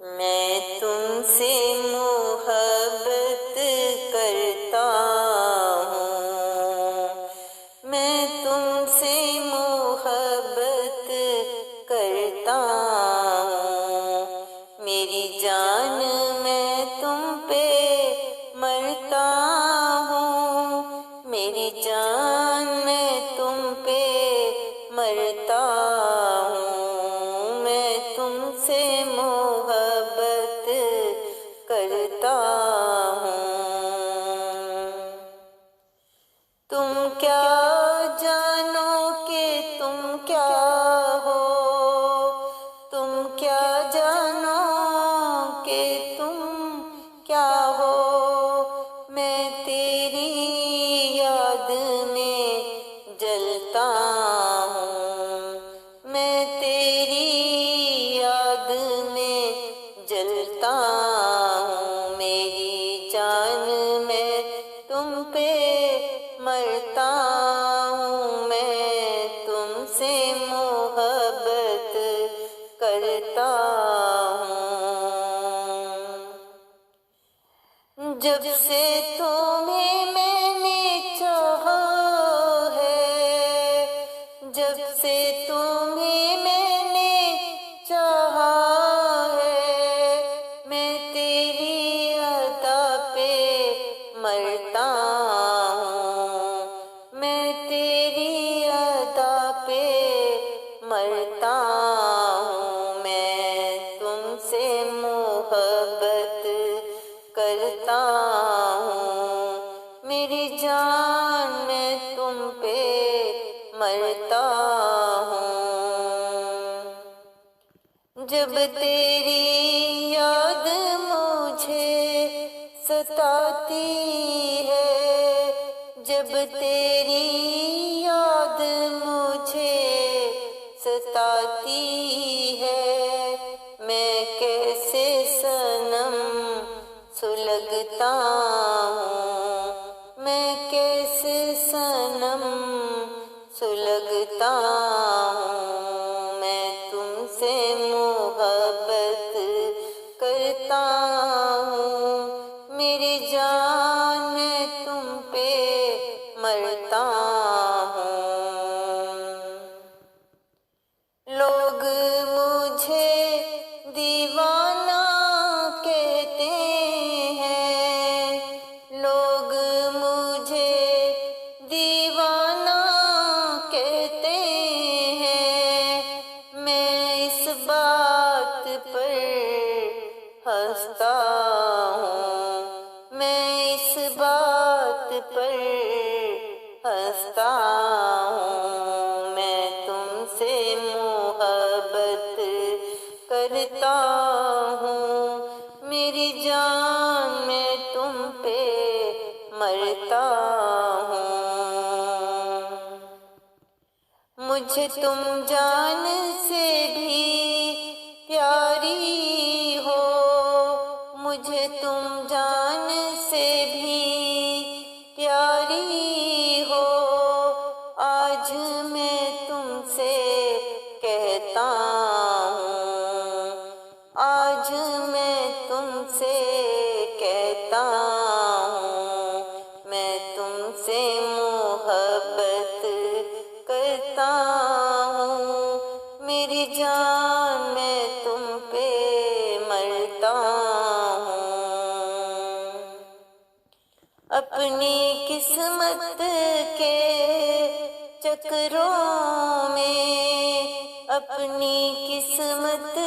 میں تم سے محبت کرتا ہوں، میں تم سے محبت کرتا ہوں، میری جان میں تم پہ مرتا ہوں، میری جان میں تم پہ مرتا ہوں، میں تم سے محبت کرتا ہوں۔ تم کیا جانو کہ تم کیا ہو، تم کیا جانو کہ تم کیا ہو، میں تیری یاد میں جلتا ہوں، میں تیری یاد میں جلتا ہوں، میری جان میں تم پہ مرتا ہوں، میں تم سے محبت کرتا ہوں۔ جب سے تمہیں میں نے چاہا ہے، جب سے تمہیں میں نے چاہا ہے، میں تیری عطا پہ مرتا ہوں، میں تیری عطا پہ مرتا ہوں، میں تم سے محبت کرتا ہوں، میری جان میں تم پہ مرتا ہوں۔ جب تیری یاد مجھے ستاتی ہے، جب تیری یاد مجھے ستاتی ہے، میں کیسے صنم سلگتا ہوں، میں کیسے صنم سلگتا ہوں، میں تم سے محبت کرتا ہوں، میری جان میں تم پہ مرتا ہوں۔ لوگ مجھے دیوانہ کہتے ہیں، لوگ مجھے دیوانہ کہتے ہیں، میں اس بات پر ہنستا ہوں، میں اس بات پر ہنستا ہوں، میں تم سے محبت کرتا ہوں، میری جان میں تم پہ مرتا ہوں۔ مجھے تم جان سے بھی پیاری ہو، مجھے تم جان سے بھی پیاری ہو، آج میں تم سے کہتا ہوں، آج میں تم سے کہتا ہوں، میں تم سے محبت کرتا ہوں، میری جان میں تم پہ مرتا ہوں۔ اپنی قسمت کے چکروں میں، اپنی قسمت